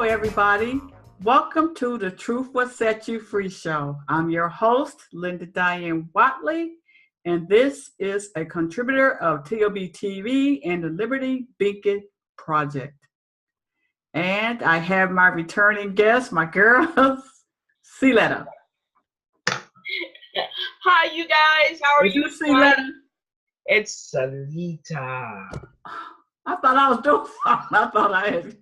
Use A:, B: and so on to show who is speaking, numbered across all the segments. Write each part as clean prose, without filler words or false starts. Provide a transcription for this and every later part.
A: everybody. Welcome to the Truth Will Set You Free show. I'm your host, Linda Diane Wattley, and this is a contributor of TLBTV and the Liberty Beacon Project. And I have my returning guest, my girl, Celeta.
B: Hi, you guys. How are you?
A: Celeta?
B: It's Celeta.
A: I thought I was doing something. I thought I had.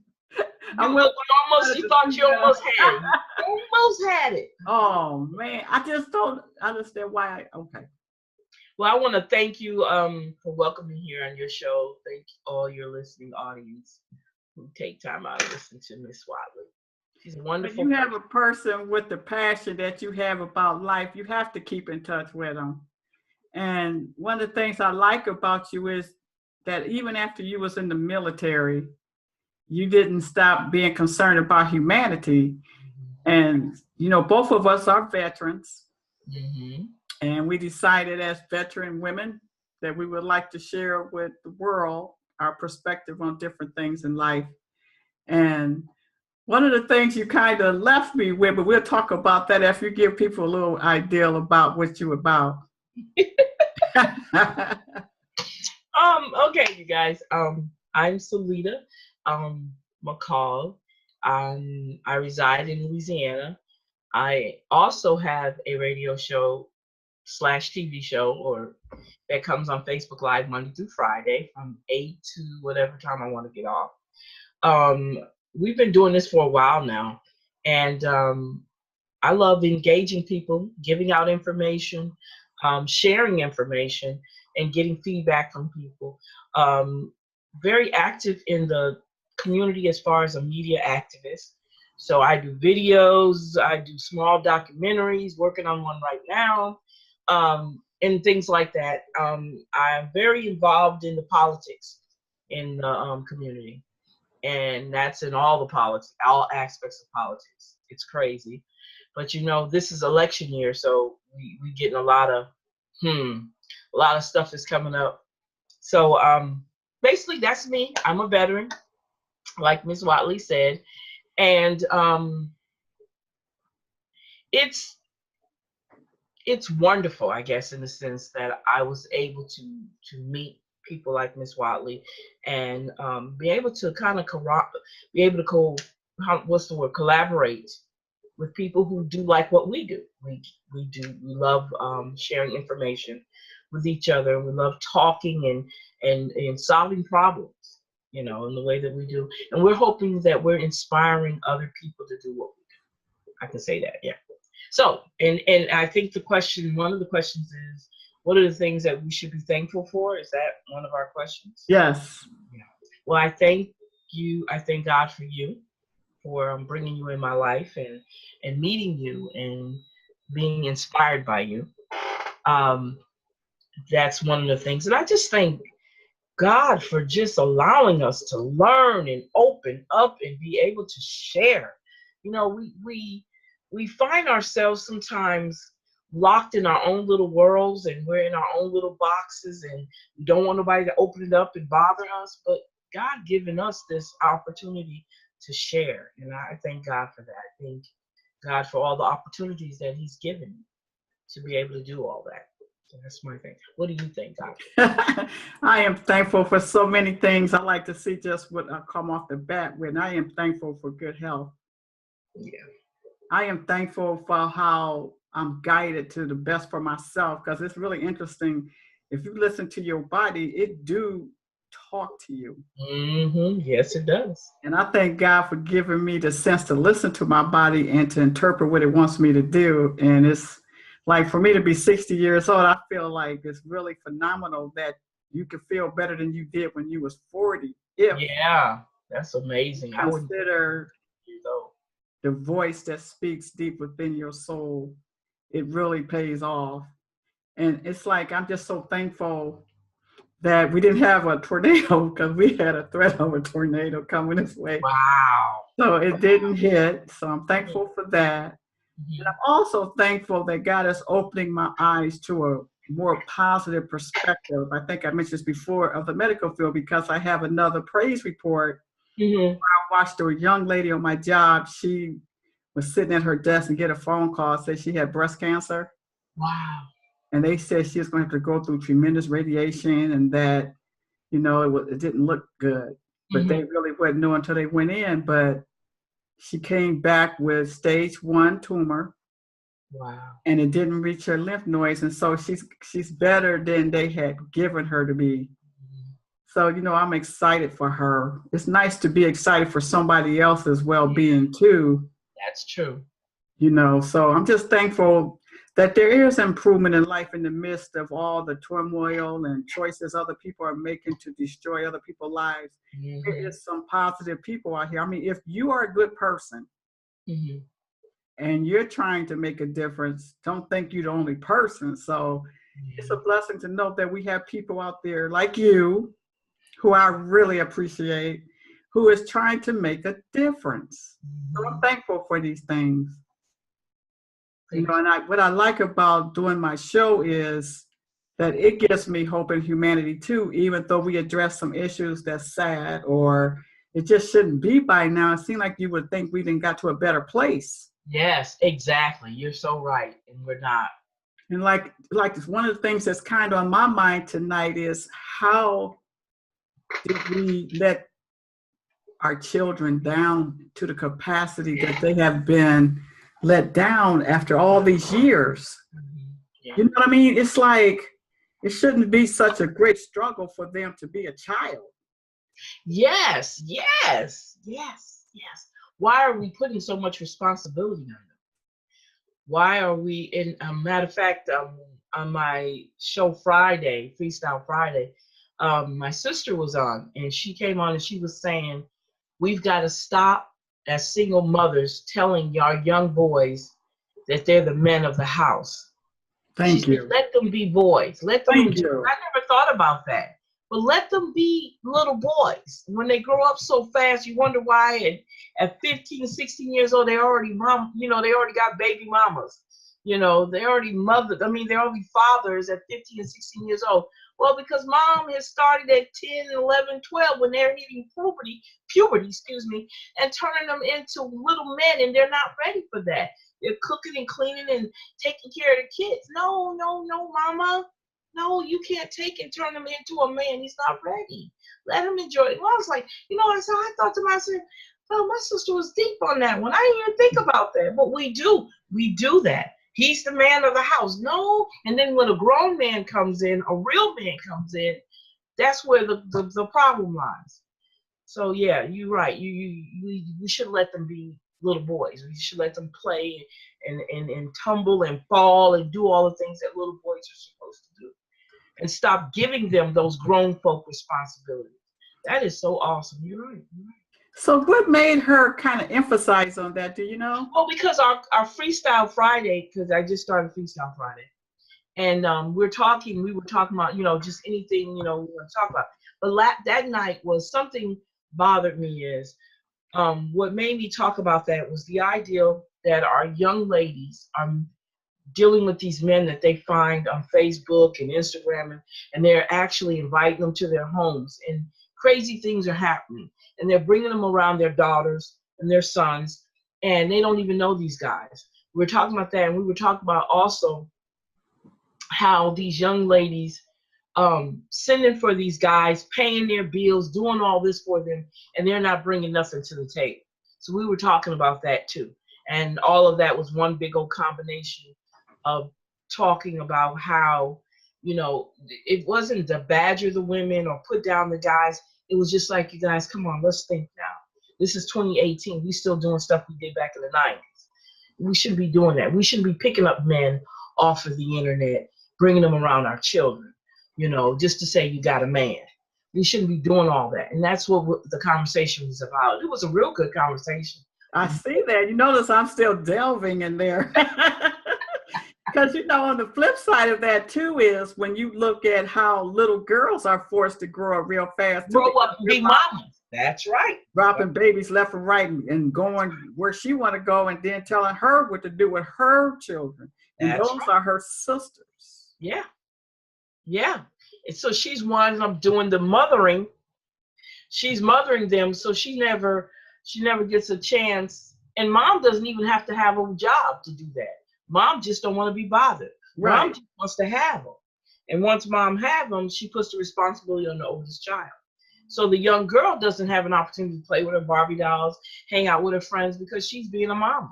B: You thought you almost had it. Almost had it.
A: Oh man, I just don't understand why. Okay.
B: Well, I want to thank you for welcoming me here on your show. Thank all your listening audience who take time out to listen to Miss Wattley. She's a wonderful.
A: When you have a person with the passion that you have about life, you have to keep in touch with them. And one of the things I like about you is that even after you was in the military, you didn't stop being concerned about humanity. And, you know, both of us are veterans.
B: Mm-hmm.
A: And we decided as veteran women that we would like to share with the world our perspective on different things in life. And one of the things you kind of left me with, but we'll talk about that after you give people a little idea about what you're about.
B: Okay, you guys. I'm Celeta McCall. I reside in Louisiana. I also have a radio show / TV show, or that comes on Facebook Live Monday through Friday from 8 to whatever time I want to get off. We've been doing this for a while now, and I love engaging people, giving out information, sharing information, and getting feedback from people. Very active in the community as far as a media activist. So I do videos, I do small documentaries, working on one right now, and things like that. I'm very involved in the politics in the community, and that's in all the politics, all aspects of politics. It's crazy, but you know, this is election year, so we getting a lot of stuff is coming up. So basically, that's me. I'm a veteran, like Ms. Wattley said, and it's wonderful, I guess, in the sense that I was able to meet people like Ms. Wattley and be able to kind of collaborate with people who do like what we do. We love sharing information with each other. We love talking and solving problems, you know, in the way that we do. And we're hoping that we're inspiring other people to do what we do. I can say that, yeah. So, and I think one of the questions is, what are the things that we should be thankful for? Is that one of our questions?
A: Yes.
B: Yeah. Well, I thank you. I thank God for you, for bringing you in my life and meeting you and being inspired by you. That's one of the things. And I just thank God for just allowing us to learn and open up and be able to share. You know, we find ourselves sometimes locked in our own little worlds, and we're in our own little boxes, and we don't want nobody to open it up and bother us. But God given us this opportunity to share, and I thank God for that. I thank God for all the opportunities that He's given me to be able to do all that. So that's my thing. What do you think, Doctor?
A: I am thankful for so many things. I like to see just what I come off the bat with. I am thankful for good health.
B: Yeah.
A: I am thankful for how I'm guided to the best for myself, because it's really interesting. If you listen to your body, it do talk to you.
B: Mm-hmm. Yes, it does.
A: And I thank God for giving me the sense to listen to my body and to interpret what it wants me to do. And it's like, for me to be 60 years old, I feel like it's really phenomenal that you can feel better than you did when you was 40.
B: Yeah, that's amazing.
A: Consider the voice that speaks deep within your soul. It really pays off. And it's like, I'm just so thankful that we didn't have a tornado, because we had a threat of a tornado coming this way.
B: Wow.
A: So it didn't hit. So I'm thankful for that. Mm-hmm. And I'm also thankful that God is opening my eyes to a more positive perspective. I think I mentioned this before, of the medical field, because I have another praise report
B: Mm-hmm.
A: I watched a young lady on my job. She was sitting at her desk and get a phone call, said she had breast cancer.
B: Wow.
A: And they said she was going to have to go through tremendous radiation and that, it didn't look good. But
B: Mm-hmm.
A: they really wouldn't know until they went in. But she came back with stage 1 tumor,
B: Wow.
A: and it didn't reach her lymph nodes. And so she's better than they had given her to be. So, I'm excited for her. It's nice to be excited for somebody else's well-being too.
B: That's true.
A: So I'm just thankful that there is improvement in life in the midst of all the turmoil and choices other people are making to destroy other people's lives.
B: Mm-hmm.
A: There is some positive people out here. I mean, if you are a good person
B: Mm-hmm.
A: and you're trying to make a difference, don't think you're the only person. So it's a blessing to know that we have people out there like you, who I really appreciate, who is trying to make a difference. So I'm thankful for these things. And what I like about doing my show is that it gives me hope in humanity too, even though we address some issues that's sad or it just shouldn't be by now. It seems like you would think we didn't got to a better place.
B: Yes, exactly. You're so right. And we're not.
A: And like one of the things that's kind of on my mind tonight is how did we let our children down to the capacity that they have been let down after all these years?
B: Yeah.
A: You know what I mean? It's like it shouldn't be such a great struggle for them to be a child.
B: Yes, yes, yes, yes. Why are we putting so much responsibility on them? Why are we, in a matter of fact, on my show Friday, Freestyle Friday, my sister was on and she came on and she was saying, we've got to stop as single mothers telling our young boys that they're the men of the house.
A: Thank you.
B: Said, let them be boys. Let them
A: Thank
B: enjoy.
A: you.
B: I never thought about that. But let them be little boys. When they grow up so fast, you wonder why at 15, 16 years old, they already they already got baby mamas. They already mothered. I mean, they're already fathers at 15 and 16 years old. Well, because mom has started at 10, 11, 12 when they're hitting puberty, and turning them into little men, and they're not ready for that. They're cooking and cleaning and taking care of the kids. No, mama. No, you can't take and turn him into a man. He's not ready. Let him enjoy it. Well, I was like, so I thought to myself, well, my sister was deep on that one. I didn't even think about that. But we do that. He's the man of the house. No. And then when a grown man comes in, a real man comes in, that's where the problem lies. So yeah, you're right. We should let them be little boys. We should let them play and tumble and fall and do all the things that little boys are supposed to do. And stop giving them those grown folk responsibilities. That is so awesome. You're right.
A: So what made her kind of emphasize on that? Do you know?
B: Well, because our Freestyle Friday, because I just started Freestyle Friday. And we were talking about, just anything, we want to talk about. But that night was something bothered me is what made me talk about that was the idea that our young ladies are dealing with these men that they find on Facebook and Instagram, and they're actually inviting them to their homes, and crazy things are happening, and they're bringing them around their daughters and their sons, and they don't even know these guys. We were talking about that, and we were talking about also how these young ladies sending for these guys, paying their bills, doing all this for them, and they're not bringing nothing to the table. So we were talking about that too. And all of that was one big old combination of talking about how, it wasn't to badger the women or put down the guys. It was just like, you guys, come on, let's think now. This is 2018. We still doing stuff we did back in the 90s. We shouldn't be doing that. We shouldn't be picking up men off of the internet, bringing them around our children, just to say you got a man. We shouldn't be doing all that. And that's what the conversation was about. It was a real good conversation.
A: I see that. You notice I'm still delving in there. Because, on the flip side of that, too, is when you look at how little girls are forced to grow up real fast.
B: Grow up and be mamas. That's right.
A: Dropping babies left and right and going where she want to go and then telling her what to do with her children. And those are her sisters.
B: Yeah. Yeah. And so she's winding up doing the mothering. she's mothering them, so she never gets a chance. And mom doesn't even have to have a job to do that. Mom just don't want to be bothered.
A: Right.
B: Mom just wants to have them. And once mom have them, she puts the responsibility on the oldest child. So the young girl doesn't have an opportunity to play with her Barbie dolls, hang out with her friends, because she's being a mama.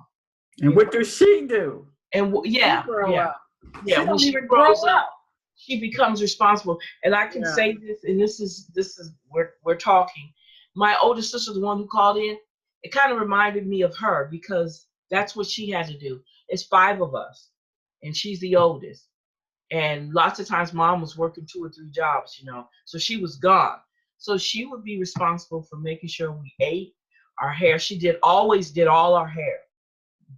A: And what does she do?
B: And yeah,
A: She
B: when
A: don't
B: she
A: even grow
B: grows
A: up.
B: up, she becomes responsible. And I can say this, and this is we're talking. My older sister, the one who called in, it kind of reminded me of her, because that's what she had to do. It's 5 of us, and she's the oldest. And lots of times mom was working 2 or 3 jobs, so she was gone. So she would be responsible for making sure we ate, our hair. She always did all our hair,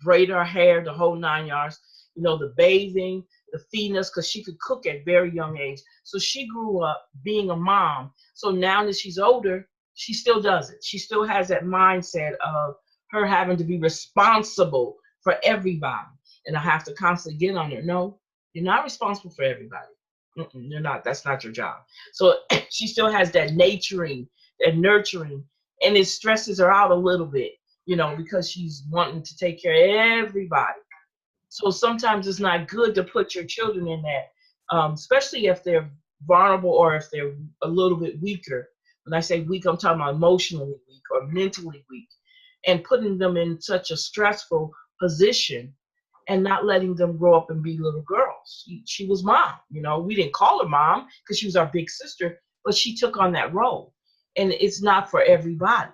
B: braid our hair, the whole 9 yards, the bathing, the feeding us, because she could cook at very young age. So she grew up being a mom. So now that she's older, she still does it. She still has that mindset of her having to be responsible for everybody. And I have to constantly get on her. No, you're not responsible for everybody. You're not. That's not your job. So she still has that nurturing, and it stresses her out a little bit, because she's wanting to take care of everybody. So sometimes it's not good to put your children in that, especially if they're vulnerable or if they're a little bit weaker. When I say weak, I'm talking about emotionally weak or mentally weak, and putting them in such a stressful position and not letting them grow up and be little girls. She was mom, we didn't call her mom because she was our big sister, but she took on that role, and it's not for everybody.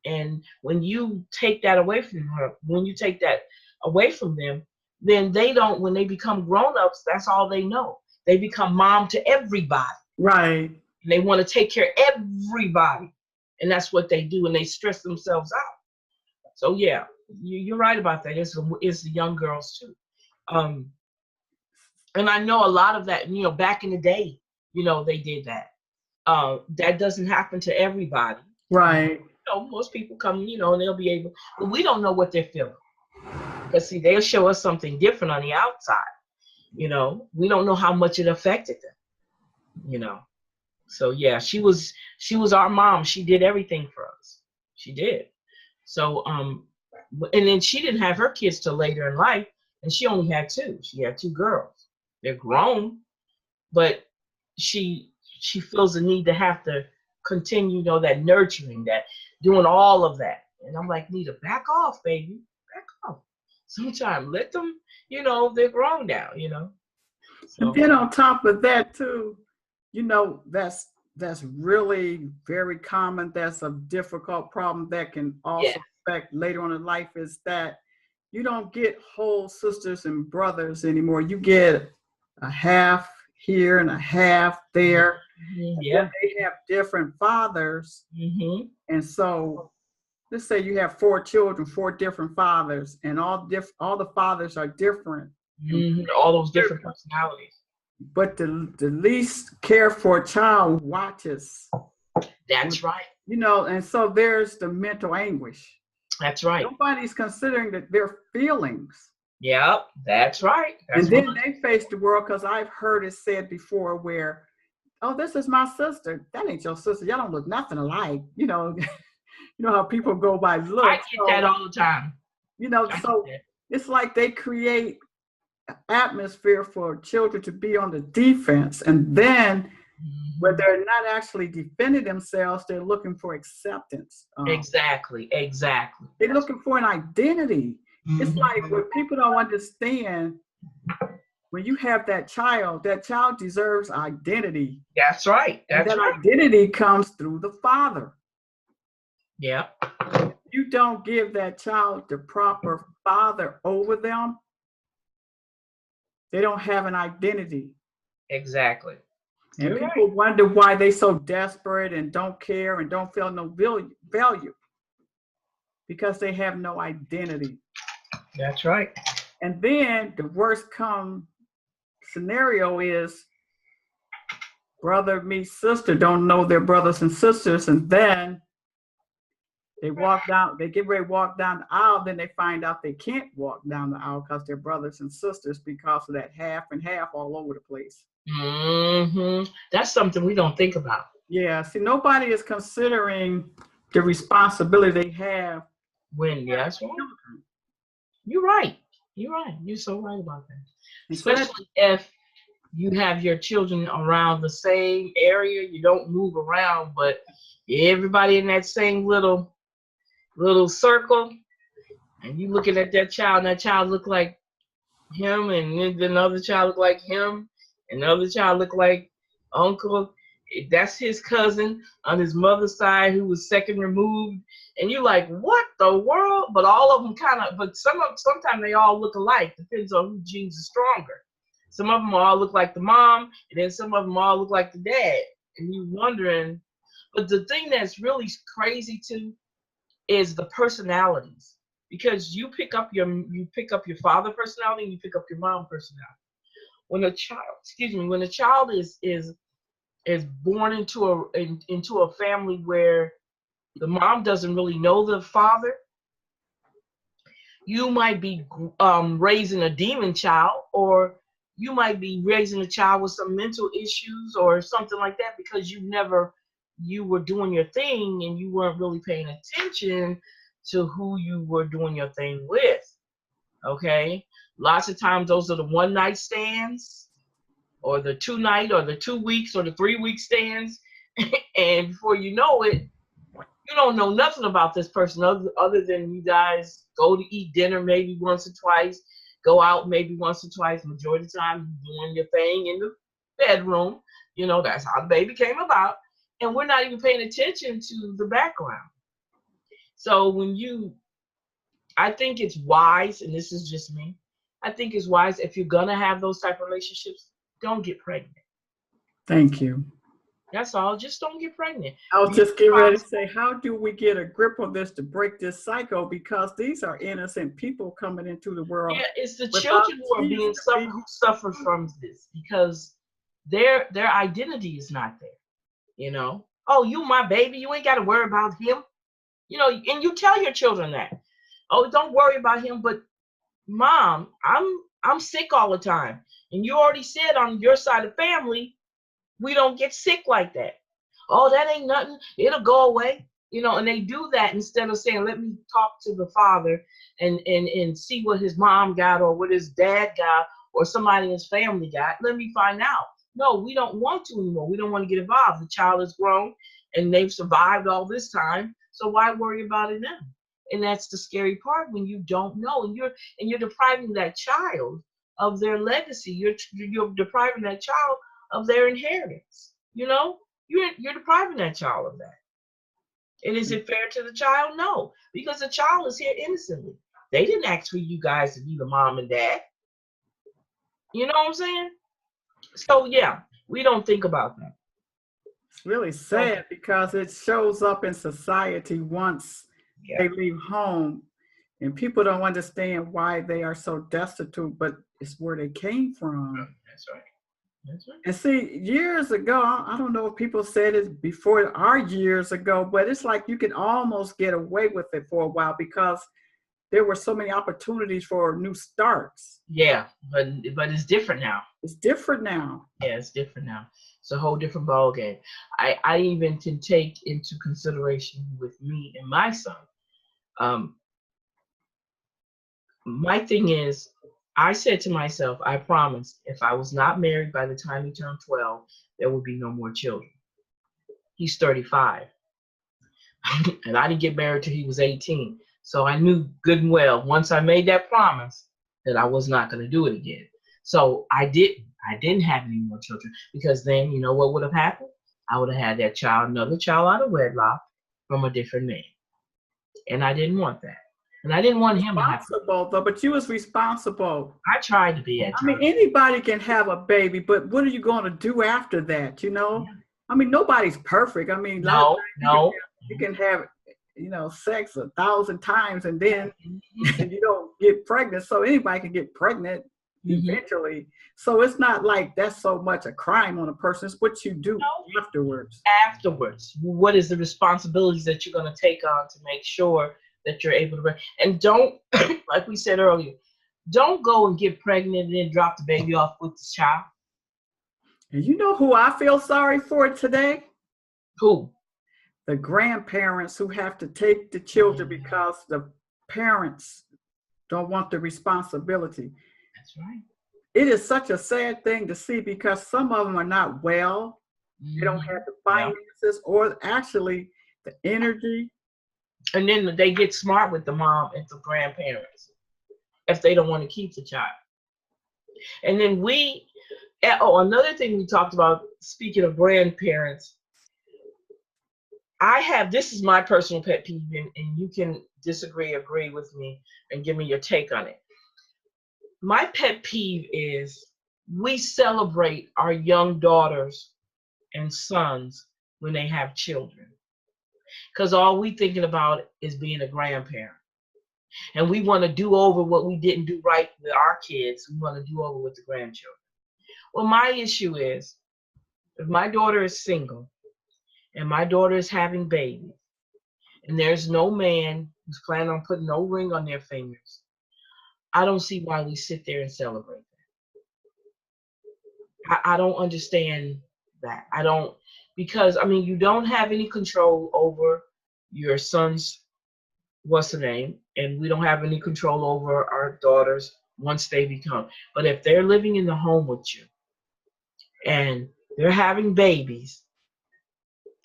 B: And when you take that away from her, when you take that away from them, then they don't, when they become grown-ups, that's all they know. They become mom to everybody.
A: Right.
B: And they want to take care of everybody. And that's what they do, and they stress themselves out. So yeah, you're right about that. It's the young girls too. And I know a lot of that, back in the day, they did that. That doesn't happen to everybody.
A: Right.
B: Most people come, and they'll be able, but we don't know what they're feeling. Because see, they'll show us something different on the outside. We don't know how much it affected them. So yeah, she was our mom. She did everything for us. She did. So and then she didn't have her kids till later in life, and she only had 2. She had 2 girls. They're grown, but she feels the need to have to continue, that nurturing, that doing all of that. And I'm like, Nita, back off, baby, back off. Sometimes let them, they're grown now, So.
A: And then on top of that too, that's really very common. That's a difficult problem that can also affect later on in life, is that you don't get whole sisters and brothers anymore. You get a half here and a half there.
B: Mm-hmm. Yeah.
A: They have different fathers.
B: Mm-hmm.
A: And so let's say you have 4 children, 4 different fathers, and all the fathers are different.
B: Mm-hmm. All those different personalities.
A: But the least care for a child watches.
B: That's right.
A: And so there's the mental anguish.
B: That's right.
A: Nobody's considering that their feelings.
B: Yep, that's right.
A: And then they face the world, because I've heard it said before where, oh, this is my sister. That ain't your sister. Y'all don't look nothing alike. You know how people go by looks.
B: I get that all the time.
A: So it's like they create atmosphere for children to be on the defense, and then when they're not actually defending themselves, they're looking for acceptance.
B: Exactly.
A: They're looking for an identity. It's like what people don't understand, when you have that child deserves identity.
B: That's right.
A: That identity comes through the father.
B: Yeah.
A: If you don't give that child the proper father over them, they don't have an identity.
B: Exactly.
A: And people wonder why they so desperate and don't care and don't feel no value. Because they have no identity.
B: That's right.
A: And then the worst scenario is brother meets sister, don't know their brothers and sisters, and then they get ready to walk down the aisle, then they find out they can't walk down the aisle because they're brothers and sisters, because of that half and half all over the place.
B: Mm-hmm. That's something we don't think about.
A: Yeah, see, nobody is considering the responsibility they have.
B: When that's right. You're right. You're right. You're so right about that.
A: And so that,
B: Especially if you have your children around the same area, you don't move around, but everybody in that same little circle, and you looking at that child look like him, and then another child look like him, and the other child look like uncle. That's his cousin on his mother's side who was second removed, and you're like, what the world? But all of them but sometimes they all look alike. Depends on who genes are stronger. Some of them all look like the mom, and then some of them all look like the dad, and you wondering. But the thing that's really crazy too is the personalities, because you pick up your father personality and you pick up your mom personality. When a child is born into a family where the mom doesn't really know the father, you might be raising a demon child, or you might be raising a child with some mental issues or something like that, because you were doing your thing and you weren't really paying attention to who you were doing your thing with. Okay, lots of times those are the one night stands, or the 2 night, or the 2 weeks, or the 3 week stands, and before you know it, you don't know nothing about this person other than you guys go to eat dinner maybe once or twice, go out maybe once or twice. Majority of the time, you're doing your thing in the bedroom. That's how the baby came about, and we're not even paying attention to the background. So I think it's wise, and this is just me, I think it's wise, if you're gonna have those type of relationships, don't get pregnant.
A: thank you.
B: That's all. Just don't get pregnant.
A: I was just getting ready to say, how do we get a grip on this to break this cycle? Because these are innocent people coming into the world.
B: Yeah, it's the children who suffer from this, because their identity is not there. Oh, you my baby, you ain't got to worry about him. And you tell your children that. Oh, don't worry about him. But mom, I'm sick all the time, and you already said on your side of the family, we don't get sick like that. Oh, that ain't nothing. It'll go away. And they do that instead of saying, let me talk to the father and see what his mom got, or what his dad got, or somebody in his family got. Let me find out. No, we don't want to anymore. We don't want to get involved. The child is grown and they've survived all this time. So why worry about it now? And that's the scary part, when you don't know, and you're depriving that child of their legacy. You're depriving that child of their inheritance. You're depriving that child of that. And is it fair to the child? No, because the child is here innocently. They didn't ask for you guys to be the mom and dad. You know what I'm saying? So yeah, we don't think about that.
A: It's really sad, because it shows up in society once they leave home, and people don't understand why they are so destitute, but it's where they came from.
B: That's right. That's right.
A: And see, years ago, I don't know if people said it before our years ago, but it's like you can almost get away with it for a while, because there were so many opportunities for new starts.
B: Yeah, but it's different now.
A: It's different now.
B: Yeah, it's different now. It's a whole different ballgame. I even can take into consideration with me and my son. My thing is, I said to myself, I promised if I was not married by the time he turned 12, there would be no more children. He's 35. And I didn't get married till he was 18. So I knew good and well, once I made that promise, that I was not going to do it again. So I didn't have any more children, because then, you know what would have happened? I would have had that child, another child out of wedlock from a different man. And I didn't want that. And I didn't want him to have
A: responsible, though, but you was responsible.
B: I tried to be.
A: I mean, anybody can have a baby, but what are you going to do after that? Yeah. I mean, nobody's perfect. I mean,
B: no.
A: You can have, sex 1,000 times and then you don't get pregnant. So anybody can get pregnant eventually. So it's not like that's so much a crime on a person. It's what you do afterwards.
B: Afterwards, what is the responsibilities that you're going to take on to make sure that you're able to, and don't, like we said earlier, don't go and get pregnant and then drop the baby off with the child.
A: And you know who I feel sorry for today?
B: Who?
A: The grandparents who have to take the children because the parents don't want the responsibility.
B: That's right.
A: It is such a sad thing to see because some of them are not well. They don't have the finances or actually the energy.
B: And then they get smart with the mom and the grandparents if they don't want to keep the child. And then another thing we talked about, speaking of grandparents, this is my personal pet peeve, and you can disagree, agree with me, and give me your take on it. My pet peeve is we celebrate our young daughters and sons when they have children, because all we thinking about is being a grandparent. And we want to do over what we didn't do right with our kids. We want to do over with the grandchildren. Well, my issue is, if my daughter is single and my daughter is having babies and there's no man who's planning on putting no ring on their fingers, I don't see why we sit there and celebrate that. I don't understand that. Because you don't have any control over your son's what's the name, and we don't have any control over our daughters once they become. But if they're living in the home with you and they're having babies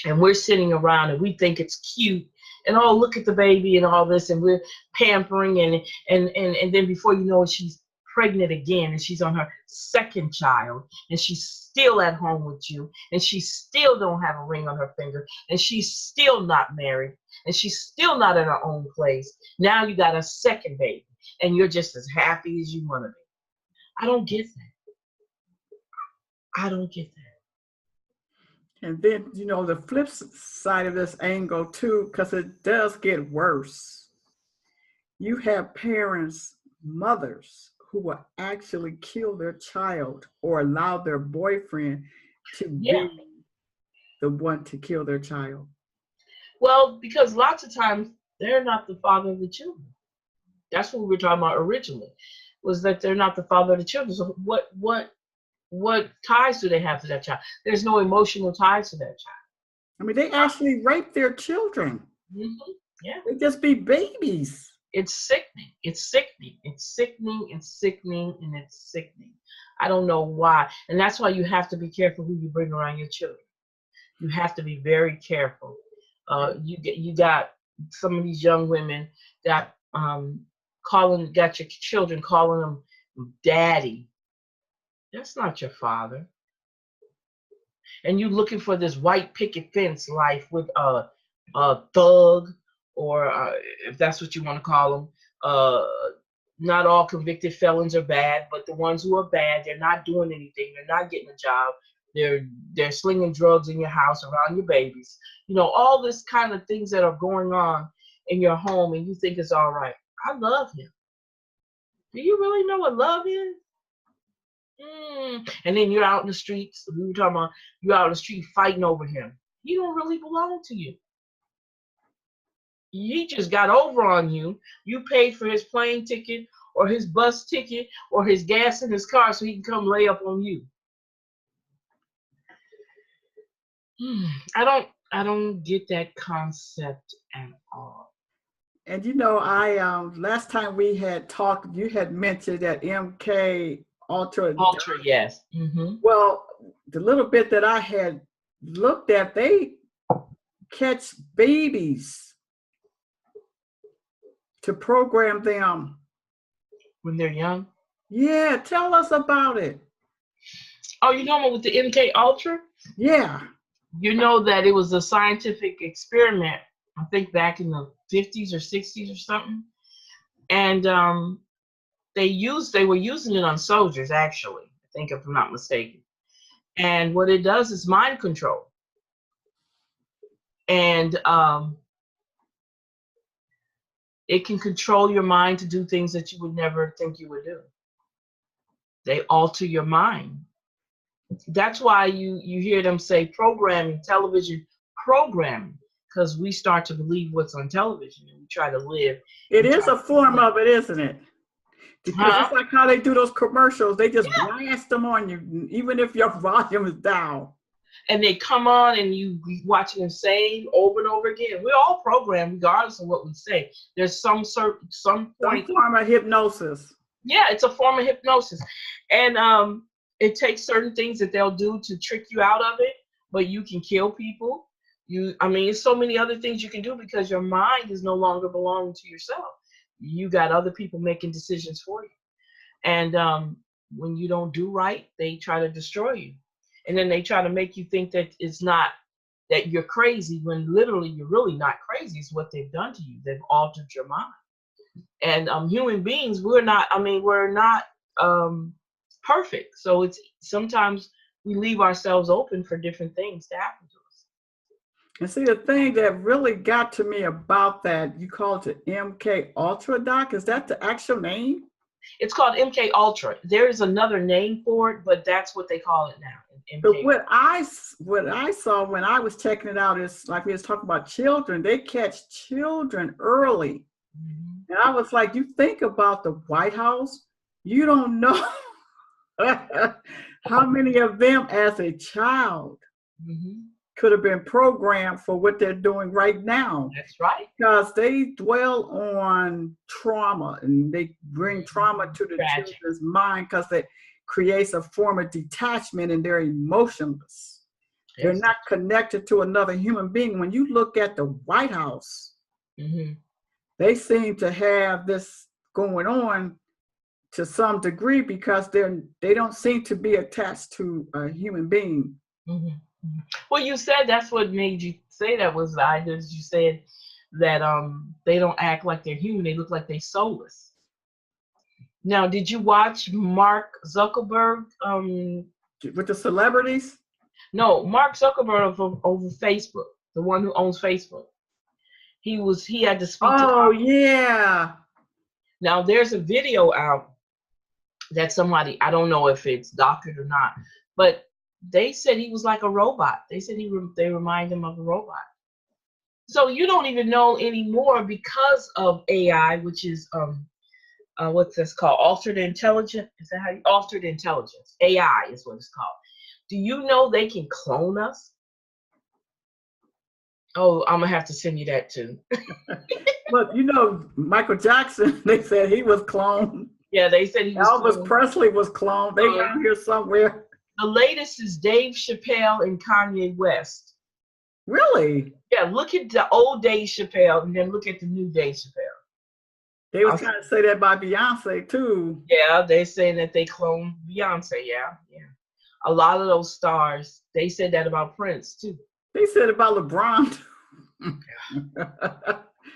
B: and we're sitting around and we think it's cute and oh, look at the baby and all this, and we're pampering and then before you know it, she's pregnant again and she's on her second child and she's still at home with you and she still don't have a ring on her finger and she's still not married and she's still not in her own place. Now you got a second baby and you're just as happy as you want to be. I don't get that. I don't get that.
A: And then, the flip side of this angle too, because it does get worse. You have parents, mothers, who will actually kill their child or allow their boyfriend to be the one to kill their child.
B: Well, because lots of times they're not the father of the children. That's what we were talking about originally, was that they're not the father of the children. So what ties do they have to that child? There's no emotional ties to that child.
A: They actually rape their children.
B: Mm-hmm. Yeah.
A: They just be babies.
B: It's sickening. It's sickening. It's sickening. It's sickening. And it's sickening. I don't know why. And that's why you have to be careful who you bring around your children. You have to be very careful. You got some of these young women that got your children calling them daddy. That's not your father. And you looking for this white picket fence life with a thug, or if that's what you want to call them. Not all convicted felons are bad, but the ones who are bad, they're not doing anything. They're not getting a job. They're slinging drugs in your house around your babies. All this kind of things that are going on in your home, and you think it's all right. I love him. Do you really know what love is? And then you're out in the streets. We were talking about you're out in the street fighting over him. He don't really belong to you. He just got over on you. You paid for his plane ticket or his bus ticket or his gas in his car so he can come lay up on you. I don't get that concept at all.
A: And I last time we had talked, you had mentioned that MK Ultra,
B: yes. Mm-hmm.
A: Well, the little bit that I had looked at, they catch babies to program them
B: when they're young.
A: Yeah, tell us about it.
B: Oh, you know with the MK Ultra?
A: Yeah.
B: You know that it was a scientific experiment, I think back in the 50s or 60s or something. And they were using it on soldiers, actually, I think, if I'm not mistaken. And what it does is mind control. And it can control your mind to do things that you would never think you would do. They alter your mind. That's why you hear them say programming, television programming, because we start to believe what's on television and we try to live.
A: It is a form of it, isn't it? Because it's like how they do those commercials. They just blast them on you, even if your volume is down.
B: And they come on and you watching them say over and over again. We're all programmed regardless of what we say. There's some point.
A: Some form of hypnosis.
B: Yeah, it's a form of hypnosis. And it takes certain things that they'll do to trick you out of it, but you can kill people. There's so many other things you can do because your mind is no longer belonging to yourself. You got other people making decisions for you. And when you don't do right, they try to destroy you. And then they try to make you think that it's not, that you're crazy, when literally you're really not crazy. It's what they've done to you. They've altered your mind. And human beings, we're not perfect. So it's sometimes we leave ourselves open for different things to happen to us.
A: And see, the thing that really got to me about that, you called it MK Ultra, Doc. Is that the actual name?
B: It's called MK Ultra. There is another name for it, but that's what they call it now. MK.
A: But what I saw when I was checking it out is, like we was talking about children, they catch children early. Mm-hmm. And I was like, you think about the White House, you don't know how many of them as a child could have been programmed for what they're doing right now.
B: That's right.
A: Because they dwell on trauma, and they bring trauma to the children's mind because it creates a form of detachment, and they're emotionless. Yes. They're not connected to another human being. When you look at the White House, they seem to have this going on to some degree because they don't seem to be attached to a human being.
B: Well, you said that's what made you say that was the idea. You said that they don't act like they're human; they look like they're soulless. Now, did you watch Mark Zuckerberg
A: with the celebrities?
B: No, Mark Zuckerberg over Facebook, the one who owns Facebook. He had to speak.
A: Oh, yeah.
B: Now there's a video out that somebody, I don't know if it's doctored or not, but they said he was like a robot. They said they remind him of a robot. So you don't even know anymore because of AI, which is what's this called? Altered intelligence? Is that how you altered intelligence? AI is what it's called. Do you know they can clone us? Oh, I'm gonna have to send you that too.
A: But you know, Michael Jackson, they said he was cloned.
B: Yeah, they said he was
A: Elvis
B: cloned.
A: Presley was cloned. They got here somewhere.
B: The latest is Dave Chappelle and Kanye West.
A: Really?
B: Yeah, look at the old Dave Chappelle and then look at the new Dave Chappelle.
A: They were trying to say that about Beyonce too.
B: Yeah, they're saying that they cloned Beyonce. Yeah. A lot of those stars, they said that about Prince too.
A: They said about LeBron.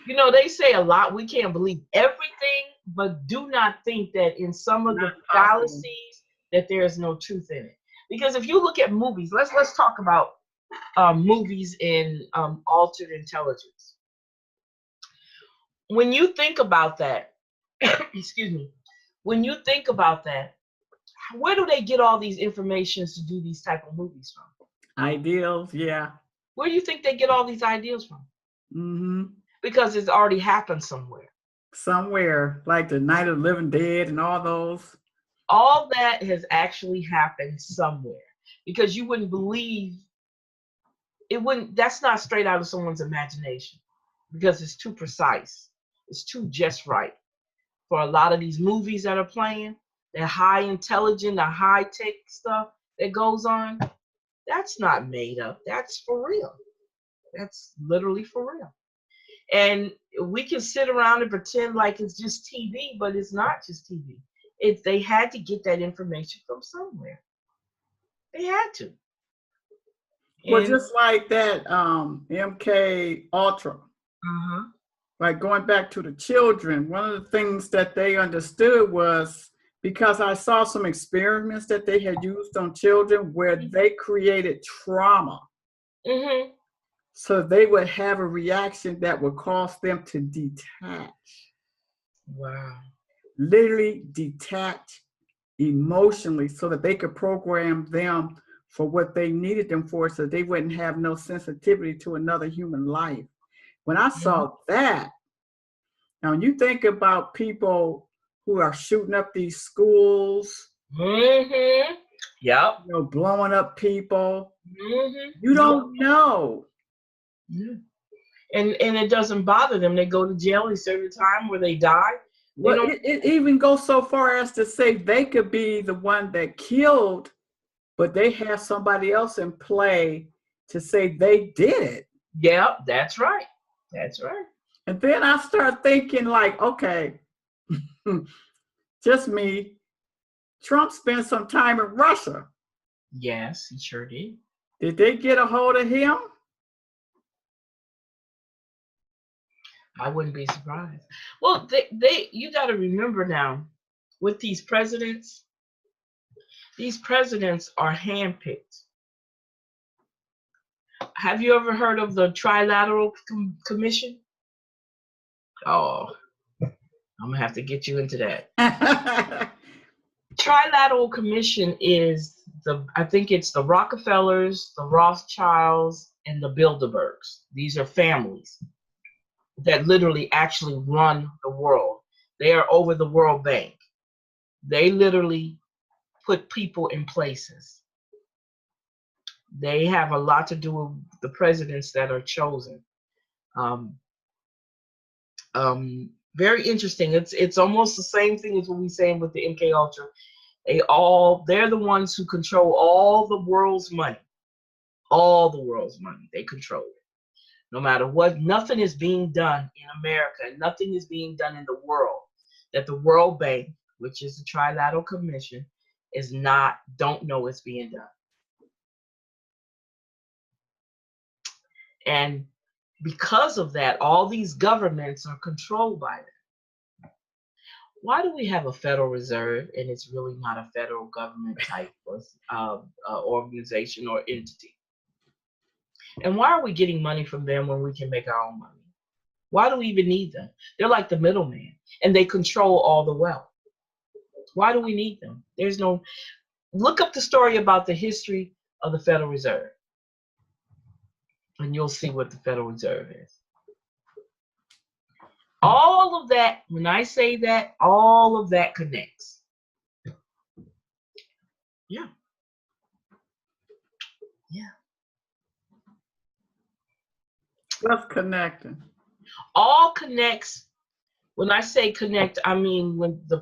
B: You know, they say a lot. We can't believe everything, but do not think that in some of the fallacies that there is no truth in it. Because if you look at movies, let's talk about movies in altered intelligence. When you think about that, excuse me, when you think about that, where do they get all these informations to do these type of movies from?
A: Ideals, yeah.
B: Where do you think they get all these ideas from?
A: Mm-hmm.
B: Because it's already happened somewhere.
A: Somewhere, like the Night of the Living Dead and all those.
B: All that has actually happened somewhere. Because you wouldn't believe, that's not straight out of someone's imagination. Because it's too precise. It's too just right. For a lot of these movies that are playing, that high intelligent, the high tech stuff that goes on, that's not made up. That's for real. That's literally for real. And we can sit around and pretend like it's just TV, but it's not just TV. They had to get that information from somewhere. They had to.
A: Well, just like that MK Ultra. Like going back to the children, one of the things that they understood was, because I saw some experiments that they had used on children where they created trauma. So they would have a reaction that would cause them to detach.
B: Wow.
A: Literally detach emotionally so that they could program them for what they needed them for, so they wouldn't have no sensitivity to another human life. When I saw that, now when you think about people who are shooting up these schools,
B: Yep.
A: You know, blowing up people.
B: Mm-hmm.
A: You don't know.
B: Yeah. And it doesn't bother them. They go to jail a certain time where they die. They
A: Well, it even goes so far as to say they could be the one that killed, but they have somebody else in play to say they did it.
B: Yeah, that's right. That's right.
A: And then I start thinking like, okay, just me. Trump spent some time in Russia.
B: Yes, he sure did.
A: Did they get a hold of him?
B: I wouldn't be surprised. Well, you got to remember now, with these presidents are handpicked. Have you ever heard of the Trilateral Commission? Oh, I'm gonna have to get you into that. Trilateral Commission is I think it's the Rockefellers, the Rothschilds, and the Bilderbergs. These are families that literally actually run the world. They are over the World Bank. They literally put people in places. They have a lot to do with the presidents that are chosen. Very interesting. It's almost the same thing as what we're saying with the MK Ultra. They're the ones who control all the world's money. All the world's money. They control it. No matter what, nothing is being done in America, nothing is being done in the world that the World Bank, which is the Trilateral Commission, don't know it's being done. And because of that, all these governments are controlled by them. Why do we have a Federal Reserve and it's really not a federal government type organization or entity? And why are we getting money from them when we can make our own money? Why do we even need them? They're like the middleman, and they control all the wealth. Why do we need them? Look up the story about the history of the Federal Reserve, and you'll see what the Federal Reserve is. All of that, when I say that, all of that connects. Yeah. Yeah.
A: What's connecting?
B: All connects. When I say connect, I mean when the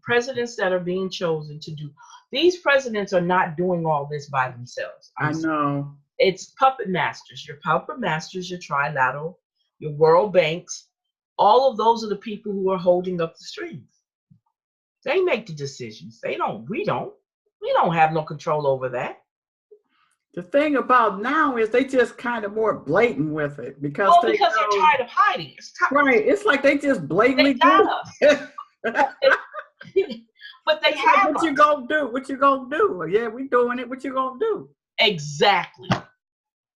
B: presidents that are being chosen to do, these presidents are not doing all this by themselves.
A: I know.
B: It's puppet masters. Your puppet masters, your trilateral, your World Banks, all of those are the people who are holding up the strings. They make the decisions. We don't. We don't have no control over that.
A: The thing about now is they just kind of more blatant with it because
B: they're tired of hiding.
A: Right. It's like they just blatantly
B: do it. But they have
A: what you gonna do? What you gonna do? Yeah, we doing it. What you gonna do?
B: Exactly.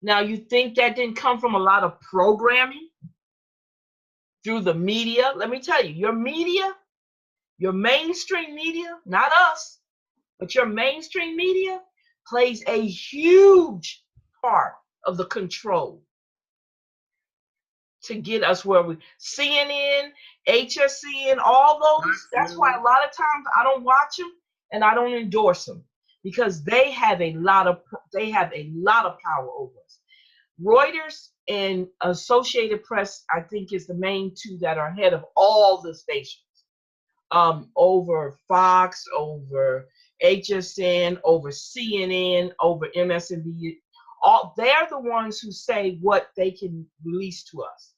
B: Now you think that didn't come from a lot of programming through the media? Let me tell you, your media, your mainstream media, not us, but your mainstream media plays a huge part of the control to get us where we CNN, HSN, all those. That's why a lot of times I don't watch them and I don't endorse them because they have a lot of power over us. Reuters and Associated Press, I think, is the main two that are head of all the stations. Over Fox, over HSN, over CNN, over MSNBC. They're the ones who say what they can release to us.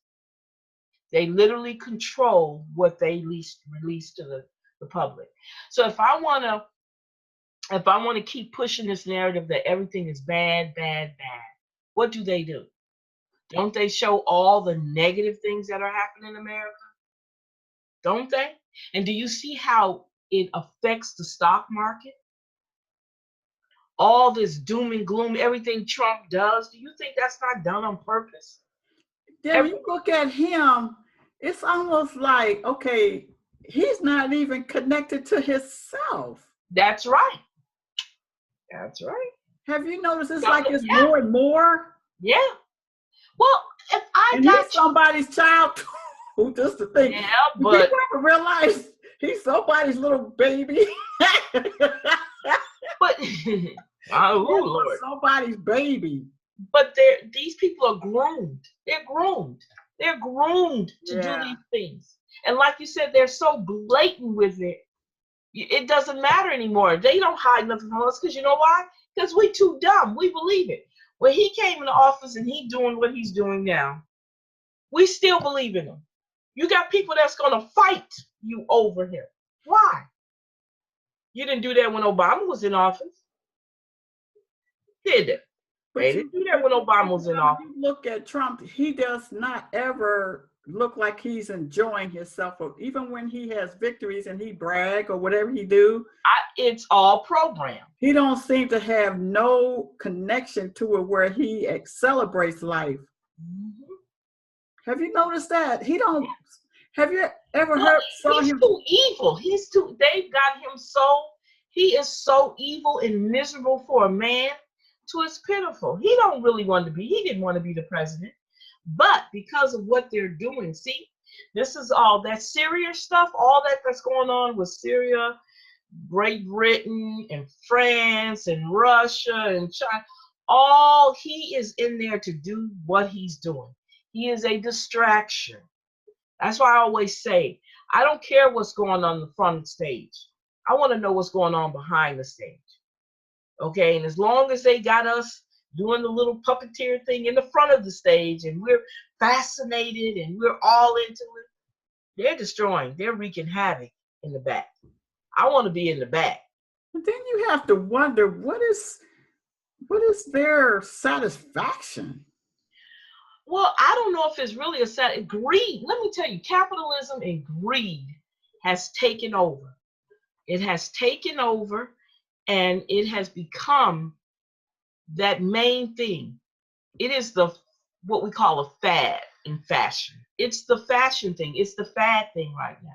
B: They literally control what they release to the public. So if I want to keep pushing this narrative that everything is bad, what do? Don't they show all the negative things that are happening in America? Don't they? And do you see how it affects the stock market? All this doom and gloom, everything Trump does, do you think that's not done on purpose?
A: Yeah, when you look at him, it's almost like, okay, he's not even connected to himself.
B: That's right. That's right.
A: Have you noticed it's like it's more and more?
B: Yeah. Well, if
A: he's somebody's child too, just the thing.
B: Yeah, but
A: you ever realize he's somebody's little baby?
B: But Oh,
A: That was
B: Lord.
A: somebody's baby.
B: But these people are groomed. They're groomed. They're groomed to do
A: Yeah.
B: these things. And like you said, they're so blatant with it. It doesn't matter anymore. They don't hide nothing from us because you know why? Because we too dumb. We believe it. When he came into office and he doing what he's doing now, we still believe in him. You got people that's going to fight you over him. Why? You didn't do that when Obama was in office. Did they? They didn't do that when Obama was in office.
A: You look at Trump, he does not ever look like he's enjoying himself, or even when he has victories and he brag or whatever he do.
B: It's all programmed.
A: He don't seem to have no connection to it where he celebrates life.
B: Mm-hmm.
A: Have you noticed that? He don't. Have you ever saw
B: he's
A: him?
B: Too evil. They've got him so, he is so evil and miserable for a man to it's pitiful. He didn't want to be the president. But because of what they're doing, see, this is all that Syria stuff, all that's going on with Syria, Great Britain and France and Russia and China, all he is in there to do what he's doing. He is a distraction. That's why I always say, I don't care what's going on in the front stage. I want to know what's going on behind the stage. Okay, and as long as they got us doing the little puppeteer thing in the front of the stage and we're fascinated and we're all into it, they're destroying, they're wreaking havoc in the back. I want to be in the back.
A: But then you have to wonder, what is their satisfaction?
B: Well, I don't know if it's really greed. Let me tell you, capitalism and greed has taken over. It has taken over and it has become that main thing. It is what we call a fad in fashion. It's the fashion thing. It's the fad thing right now.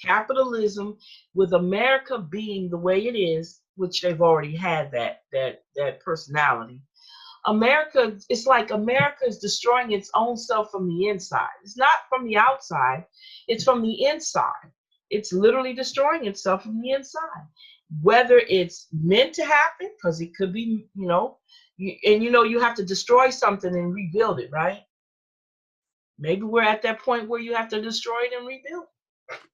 B: Capitalism, with America being the way it is, which they've already had that personality. It's like America is destroying its own self from the inside. It's not from the outside, it's from the inside. It's literally destroying itself from the inside. Whether it's meant to happen, because it could be, you have to destroy something and rebuild it, right? Maybe we're at that point where you have to destroy it and rebuild.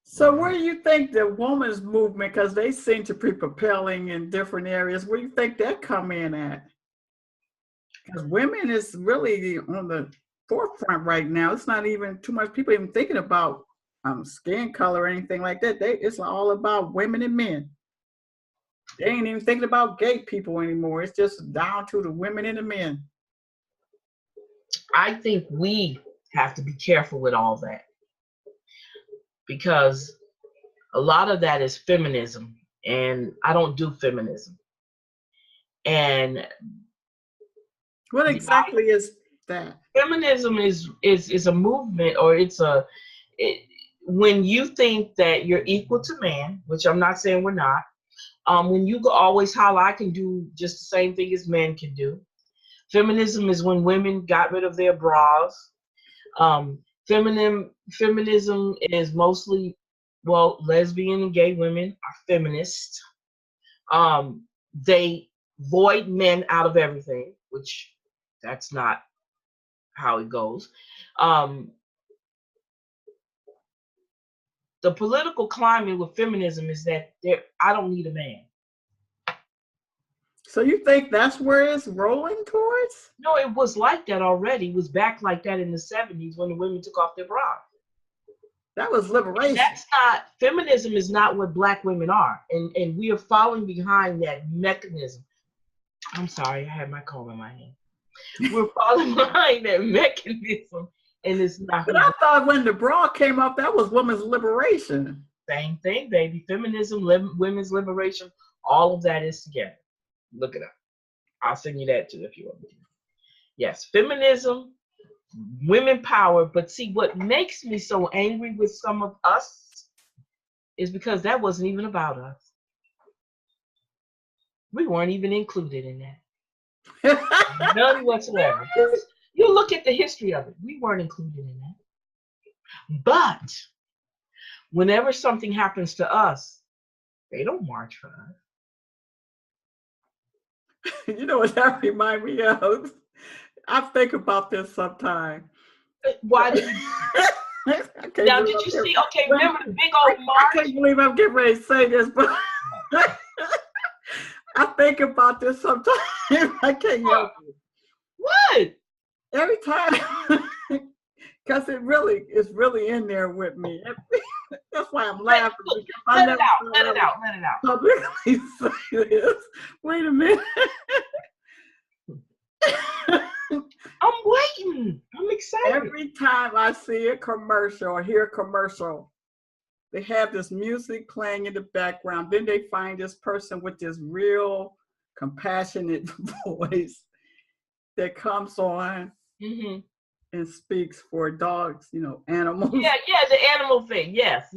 A: So where do you think the women's movement, because they seem to be propelling in different areas, where do you think that come in at? Because women is really on the forefront right now. It's not even too much people even thinking about skin color or anything like that. It's all about women and men. They ain't even thinking about gay people anymore. It's just down to the women and the men.
B: I think we have to be careful with all that, because a lot of that is feminism, and I don't do feminism. And
A: what exactly is that?
B: Feminism is a movement, or when you think that you're equal to man, which I'm not saying we're not. When you always holler, I can do just the same thing as men can do. Feminism is when women got rid of their bras. Feminism is mostly, lesbian and gay women are feminists. They void men out of everything, which that's not how it goes. The political climate with feminism is that I don't need a man.
A: So you think that's where it's rolling towards?
B: No, it was like that already. It was back like that in the 70s when the women took off their bras.
A: That was liberation.
B: Feminism is not what Black women are. And we are falling behind that mechanism. I'm sorry, I had my comb in my hand. We're falling behind that mechanism, and it's not.
A: But I thought when the bra came up, that was women's liberation.
B: Same thing, baby. Feminism, women's liberation, all of that is together. Look it up. I'll send you that too if you want me to. Yes, feminism, women power. But see, what makes me so angry with some of us is because that wasn't even about us. We weren't even included in that. None whatsoever. You look at the history of it. We weren't included in that. But whenever something happens to us, they don't march for us.
A: You know what that reminds me of? I think about this sometime.
B: Why do you?
A: I can't
B: Now,
A: believe
B: did
A: I'm
B: you
A: getting,
B: see? Okay,
A: wait,
B: remember the big
A: I,
B: old
A: I
B: march?
A: can't believe I'm getting ready to say this, but I think about this sometimes. I can't help it.
B: What?
A: Every time, because it's really in there with me. That's why I'm laughing, because I
B: Let it
A: never
B: out.
A: thought
B: Let
A: I
B: it
A: would
B: out. Let it out.
A: publicly say this. Wait a minute.
B: I'm waiting. I'm excited.
A: Every time I see a commercial or hear a commercial, they have this music playing in the background. Then they find this person with this real compassionate voice that comes on
B: Mm-hmm.
A: and speaks for dogs, animals.
B: Yeah, the animal thing. Yes.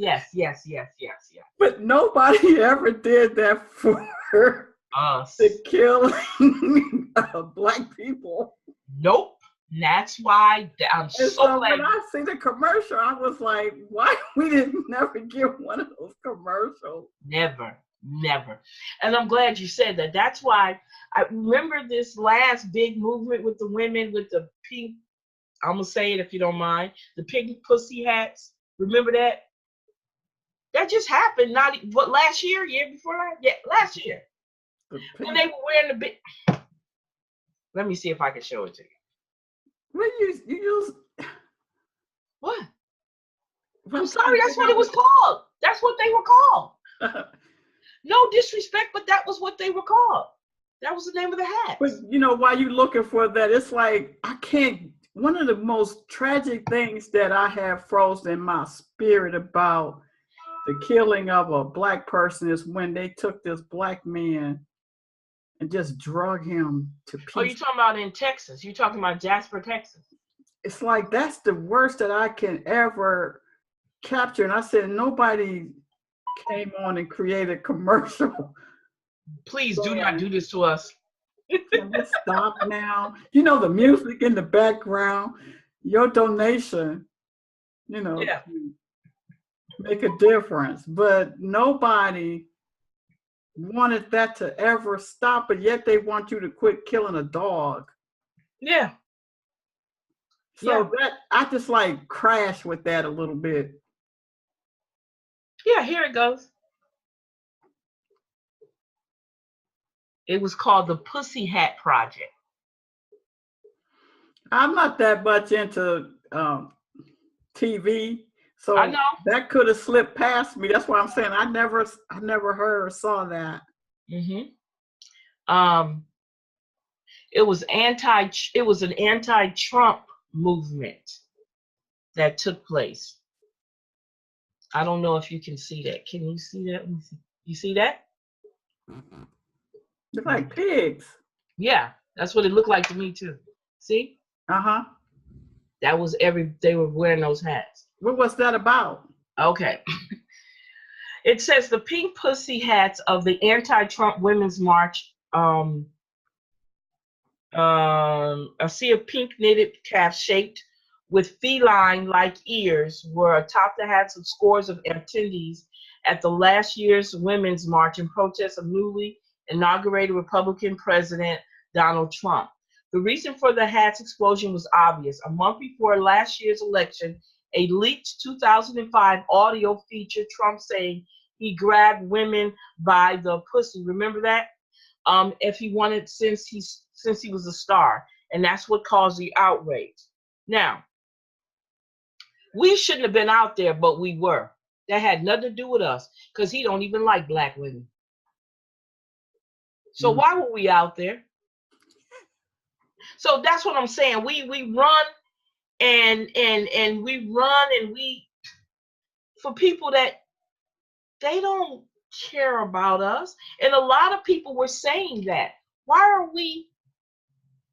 A: But nobody ever did that for
B: Us.
A: the killing of Black people.
B: Nope. That's why I'm
A: And
B: so
A: so
B: glad.
A: when I see the commercial, I was like, why we didn't never get one of those commercials?
B: Never. And I'm glad you said that. That's why I remember this last big movement with the women with the pink, I'm going to say it if you don't mind, the pink pussy hats. Remember that? That just happened last year, year before last? Yeah, last year. When they were wearing the big. Let me see if I can show it to you.
A: What you use?
B: What? I'm sorry, that's what it was called. That's what they were called. No disrespect, but that was what they were called. That was the name of the hats.
A: But while you're looking for that, it's like I can't. One of the most tragic things that I have frozen in my spirit about the killing of a Black person is when they took this Black man and just drug him to pieces.
B: Oh, you're talking about in Texas? You're talking about Jasper, Texas?
A: It's like that's the worst that I can ever capture. And I said nobody came on and created a commercial.
B: Please do not do this to us.
A: Can we stop now? The music in the background, your donation,
B: Yeah.
A: make a difference. But nobody wanted that to ever stop, but yet they want you to quit killing a dog.
B: Yeah.
A: So that I just like crash with that a little bit.
B: Yeah, here it goes. It was called the Pussy Hat Project.
A: I'm not that much into TV, so
B: I know.
A: that could have slipped past me. That's why I'm saying I never heard or saw that.
B: Mm-hmm. It was an anti-Trump movement that took place. I don't know if you can see that. Can you see that? You see that?
A: They're like pigs.
B: Yeah, that's what it looked like to me too. See?
A: Uh-huh.
B: That was they were wearing those hats.
A: What was that about?
B: Okay. It says the pink pussy hats of the anti-Trump Women's March. A sea of pink knitted caps shaped with feline-like ears were atop the hats of scores of attendees at the last year's Women's March in protest of newly inaugurated Republican President Donald Trump. The reason for the hats explosion was obvious. A month before last year's election, a leaked 2005 audio featured Trump saying he grabbed women by the pussy. Remember that? If he wanted, since he was a star, and that's what caused the outrage. Now, we shouldn't have been out there, but we were. That had nothing to do with us, because he don't even like Black women. So why were we out there? So that's what I'm saying. We run and we run and we, for people that they don't care about us. And a lot of people were saying that. Why are we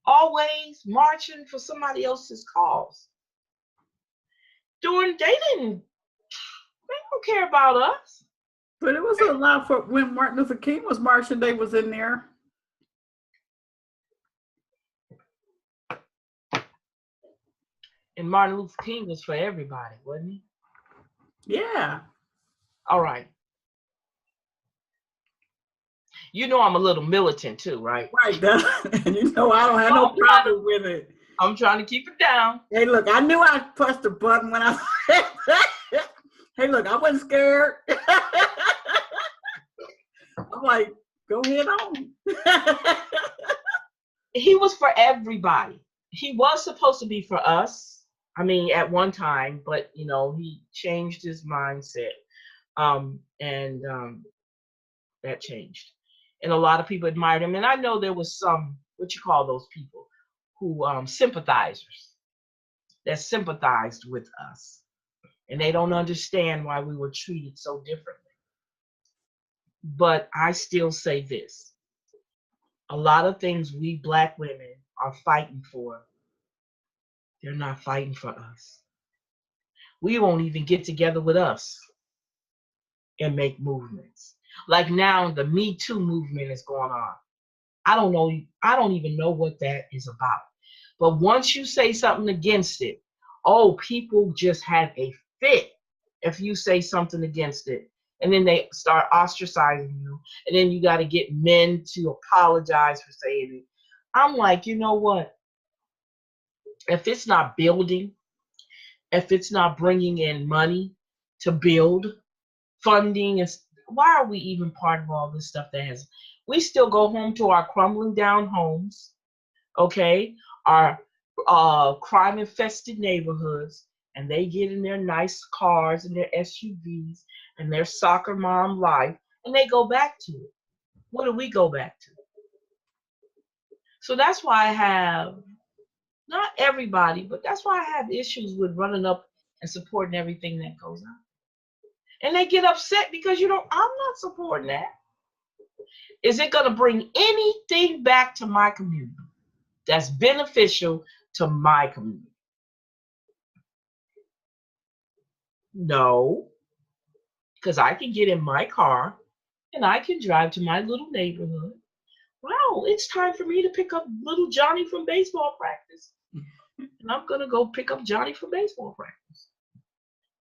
B: always marching for somebody else's cause? They don't care about us.
A: But it was a lot for when Martin Luther King was marching, they was in there.
B: And Martin Luther King was for everybody, wasn't he?
A: Yeah.
B: All right. You know I'm a little militant too, right?
A: Right, and you know I don't have no problem with it.
B: I'm trying to keep it down.
A: Hey, look, I knew I pushed the button when I hey, look, I wasn't scared. I'm like, go ahead on.
B: He was for everybody. He was supposed to be for us. I mean, at one time, but you know, he changed his mindset. And that changed. And a lot of people admired him. And I know there was some, what you call those people, who sympathizers that sympathized with us. And they don't understand why we were treated so differently. But I still say this. A lot of things we Black women are fighting for, they're not fighting for us. We won't even get together with us and make movements. Like now, the Me Too movement is going on. I don't even know what that is about. But once you say something against it, oh, people just have a fit if you say something against it. And then they start ostracizing you. And then you got to get men to apologize for saying it. I'm like, you know what? If it's not building, if it's not bringing in money to build, funding, and why are we even part of all this stuff that has? We still go home to our crumbling down homes, okay? Our crime-infested neighborhoods, and they get in their nice cars and their SUVs and their soccer mom life, and they go back to it. What do we go back to? So that's why I have, not everybody, but that's why I have issues with running up and supporting everything that goes on. And they get upset because I'm not supporting that. Is it going to bring anything back to my community that's beneficial to my community? No, because I can get in my car and I can drive to my little neighborhood. Wow, it's time for me to pick up little Johnny from baseball practice. And I'm going to go pick up Johnny from baseball practice.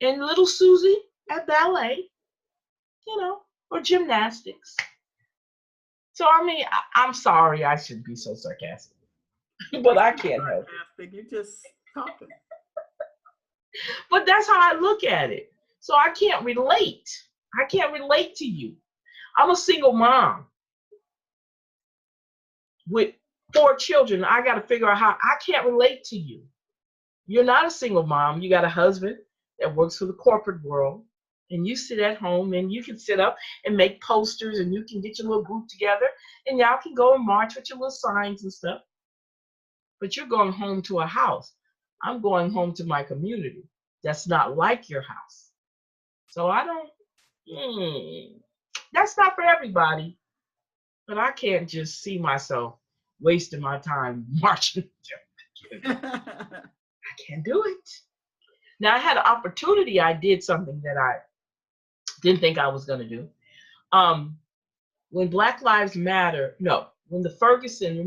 B: And little Susie at ballet, or gymnastics. So, I mean, I'm sorry I should be so sarcastic, but I can't help
A: it. You're just talking.
B: But that's how I look at it. So I can't relate. I can't relate to you. I'm a single mom with 4 children. I got to figure out how I can't relate to you. You're not a single mom. You got a husband that works for the corporate world. And you sit at home and you can sit up and make posters and you can get your little group together and y'all can go and march with your little signs and stuff. But you're going home to a house. I'm going home to my community. That's not like your house. So I don't, that's not for everybody. But I can't just see myself wasting my time marching. I can't do it. Now I had an opportunity. I did something that I didn't think I was going to do. When Black Lives Matter, when the Ferguson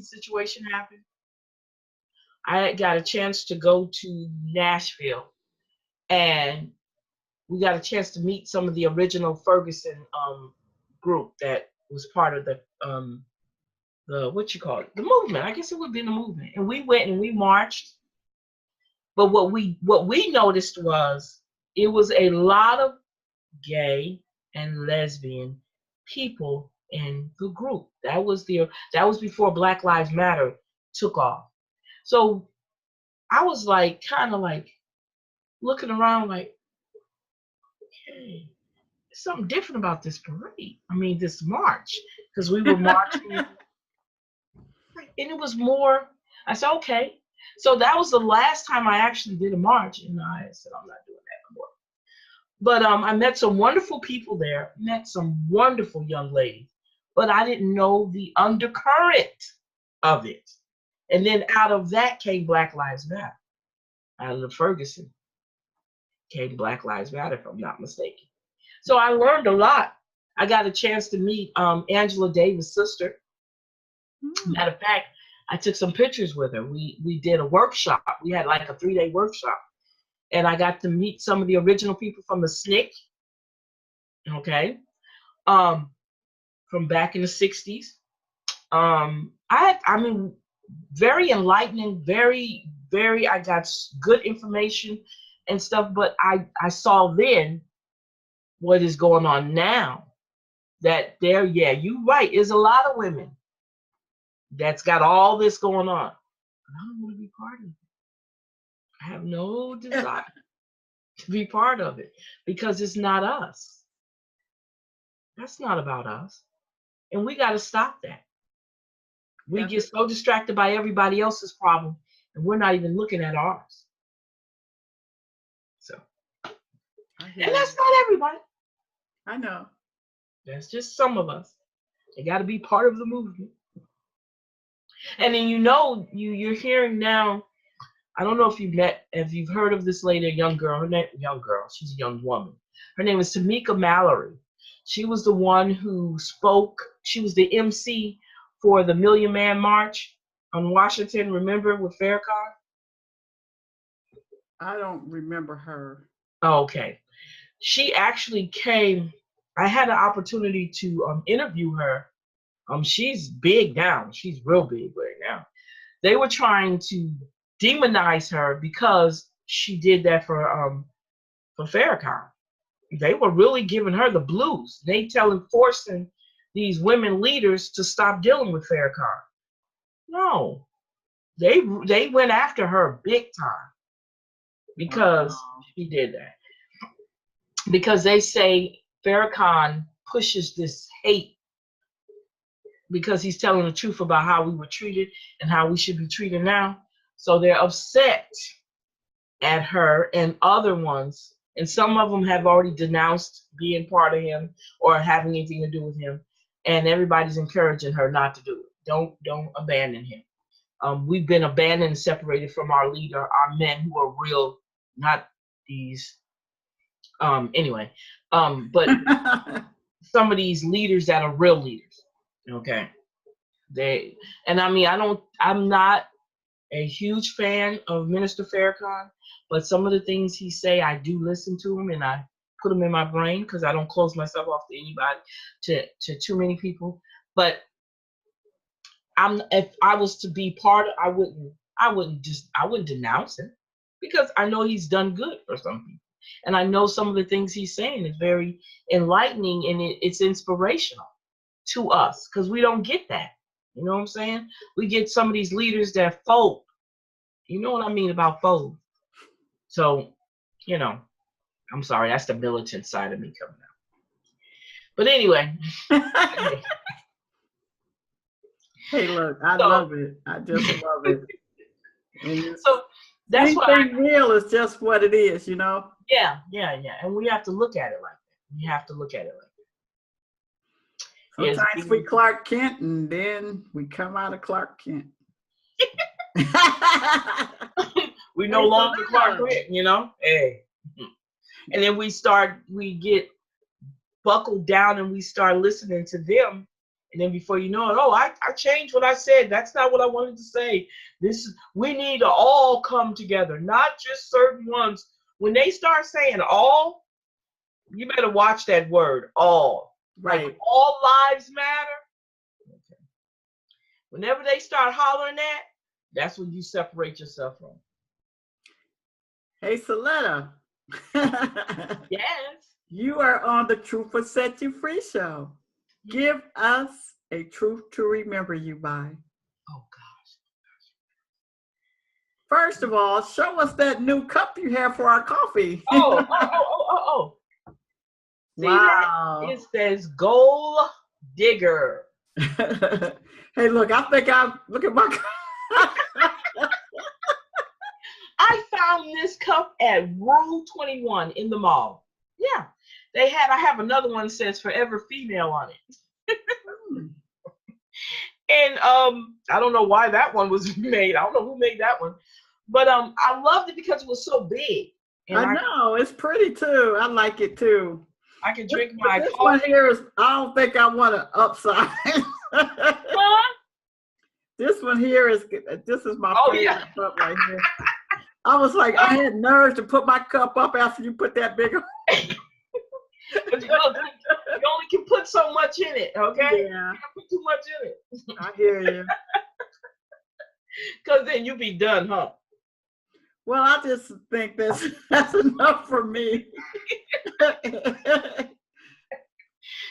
B: situation happened? I got a chance to go to Nashville and we got a chance to meet some of the original Ferguson group that was part of the the movement. I guess it would be the movement. And we went and we marched. But what we noticed was it was a lot of gay and lesbian people in the group. That was before Black Lives Matter took off. So I was like kind of like looking around like, okay, there's something different about this parade. I mean, this march, because we were marching and it was more. I said, okay. So that was the last time I actually did a march, and I said, I'm not doing that anymore. But I met some wonderful people there, met some wonderful young ladies, but I didn't know the undercurrent of it. And then out of that came Black Lives Matter. Out of the Ferguson came Black Lives Matter, if I'm not mistaken. So I learned a lot. I got a chance to meet Angela Davis' sister. Matter of fact, I took some pictures with her. We did a workshop. We had like a 3-day workshop. And I got to meet some of the original people from the SNCC. Okay. from back in the 60s. I mean, very enlightening, very, very, I got good information and stuff, but I saw then what is going on now. That there, yeah, you're right, is a lot of women that's got all this going on. I don't want to be part of it. I have no desire to be part of it because it's not us. That's not about us. And we got to stop that. We get so distracted by everybody else's problem and we're not even looking at ours. So, and that's not everybody.
A: I know. That's
B: just some of us. They got to be part of the movement. And then you're hearing now. I don't know if you've heard of this lady, a young girl. She's a young woman. Her name is Tamika Mallory. She was the one who spoke. She was the MC for the Million Man March on Washington. Remember with Farrakhan?
A: I don't remember her.
B: Oh, okay. She actually came. I had an opportunity to interview her. She's big now. She's real big right now. They were trying to demonize her because she did that for Farrakhan. They were really giving her the blues. Forcing these women leaders to stop dealing with Farrakhan. No, they went after her big time because she did that. Because they say Farrakhan pushes this hate because he's telling the truth about how we were treated and how we should be treated now. So they're upset at her and other ones. And some of them have already denounced being part of him or having anything to do with him. And everybody's encouraging her not to do it. Don't abandon him. We've been abandoned and separated from our leader, our men who are real, not these. Anyway, but some of these leaders that are real leaders. Okay. I'm not a huge fan of Minister Farrakhan, but some of the things he say, I do listen to him and I put them in my brain because I don't close myself off to anybody, to too many people. But if I was to be part of, I wouldn't denounce him because I know he's done good for some people. And I know some of the things he's saying is very enlightening and it's inspirational to us because we don't get that. You know what I'm saying? We get some of these leaders that fold. You know what I mean about fold. So, I'm sorry, that's the militant side of me coming out. But anyway.
A: Hey, look, I love it. I just love it.
B: So that's what
A: real is just what it is,
B: Yeah. And we have to look at it like that.
A: Sometimes we Clark Kent and then we come out of Clark Kent.
B: We no longer Clark Kent, Hey. And then we get buckled down and we start listening to them. And then before you know it, I changed what I said. That's not what I wanted to say. We need to all come together, not just certain ones. When they start saying all, you better watch that word, all.
A: Right.
B: Like all lives matter. Okay. Whenever they start hollering that, that's when you separate yourself from.
A: Hey, Celeta.
B: Yes.
A: You are on the Truth Will Set You Free show. Give us a truth to remember you by.
B: Oh, gosh.
A: First of all, show us that new cup you have for our coffee.
B: Oh. See
A: wow.
B: That? It says Gold Digger.
A: Hey, look, look at my cup.
B: I found this cup at Room 21 in the mall. Yeah. I have another one that says Forever Female on it. And I don't know why that one was made. I don't know who made that one. But I loved it because it was so big. And
A: I know, it's pretty too. I like it too.
B: I can drink my
A: this
B: coffee.
A: One here is, I don't think I want to upsize.
B: Huh?
A: This one here is my favorite cup right here. I was like, I had nerves to put my cup up after you put that big one.
B: But you only can put so much in it, okay?
A: Yeah.
B: You can't put too much in it.
A: I hear you.
B: Because then you'll be done, huh?
A: Well, I just think that's enough for me.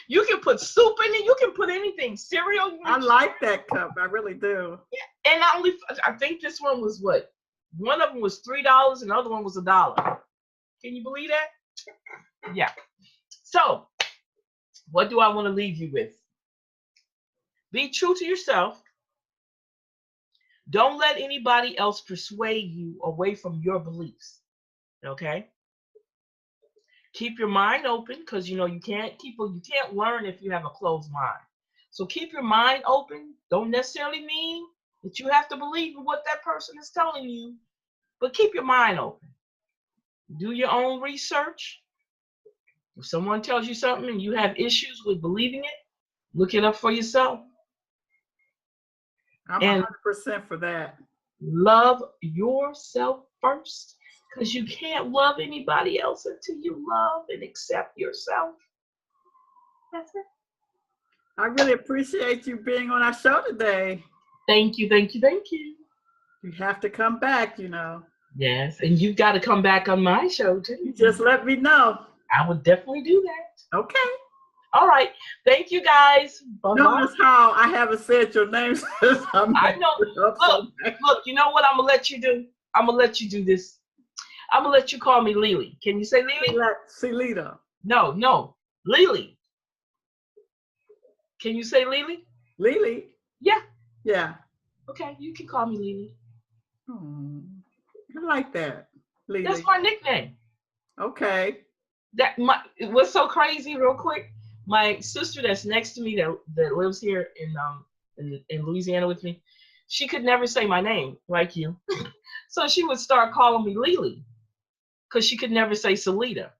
B: You can put soup in it. You can put anything. Cereal.
A: I like that cup. I really do.
B: Yeah. And I think this one was what? One of them was $3 and the other one was $1. Can you believe that? Yeah. So, what do I want to leave you with? Be true to yourself. Don't let anybody else persuade you away from your beliefs. Okay? Keep your mind open, because you can't learn if you have a closed mind. So keep your mind open. Don't necessarily mean that you have to believe in what that person is telling you, but keep your mind open. Do your own research. If someone tells you something and you have issues with believing it, look it up for yourself.
A: I'm
B: and
A: 100% for that.
B: Love yourself first, because you can't love anybody else until you love and accept yourself. That's it.
A: I really appreciate you being on our show today.
B: Thank you, thank you, thank you.
A: You have to come back,
B: Yes, and you've got to come back on my show too.
A: You just let me know.
B: I would definitely do that.
A: Okay.
B: All right. Thank you, guys. Bye-bye.
A: Notice how I haven't said your name since
B: I know. Look, you know what I'm going to let you do? I'm going to let you do this. I'm going to let you call me Lily. Can you say Lily?
A: Celeta.
B: No. Lily. Can you say Lily?
A: Lily?
B: Yeah.
A: Yeah.
B: Okay, you can call me Lily.
A: I like that. Lily.
B: That's my nickname.
A: Okay.
B: It was so crazy, real quick. My sister that's next to me that lives here in Louisiana with me, she could never say my name like you. So she would start calling me Lily, because she could never say Celeta.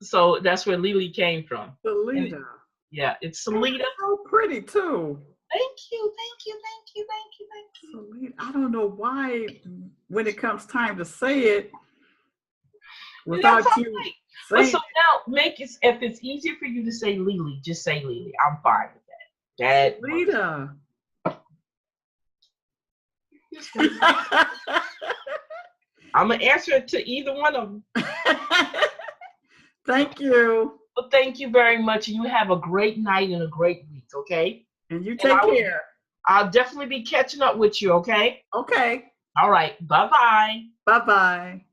B: So that's where Lily came from.
A: Celeta.
B: Yeah, it's Celeta.
A: So pretty too.
B: Thank you.
A: Celeta. I don't know why when it comes time to say it without you saying
B: so now make it, if it's easier for you to say Lily, just say Lily. I'm fine with that.
A: Celeta.
B: I'm gonna answer it to either one of them.
A: Thank you.
B: Well, thank you very much. You have a great night and a great week, okay?
A: And you take care.
B: I'll definitely be catching up with you, okay?
A: Okay.
B: All right. Bye-bye.
A: Bye-bye.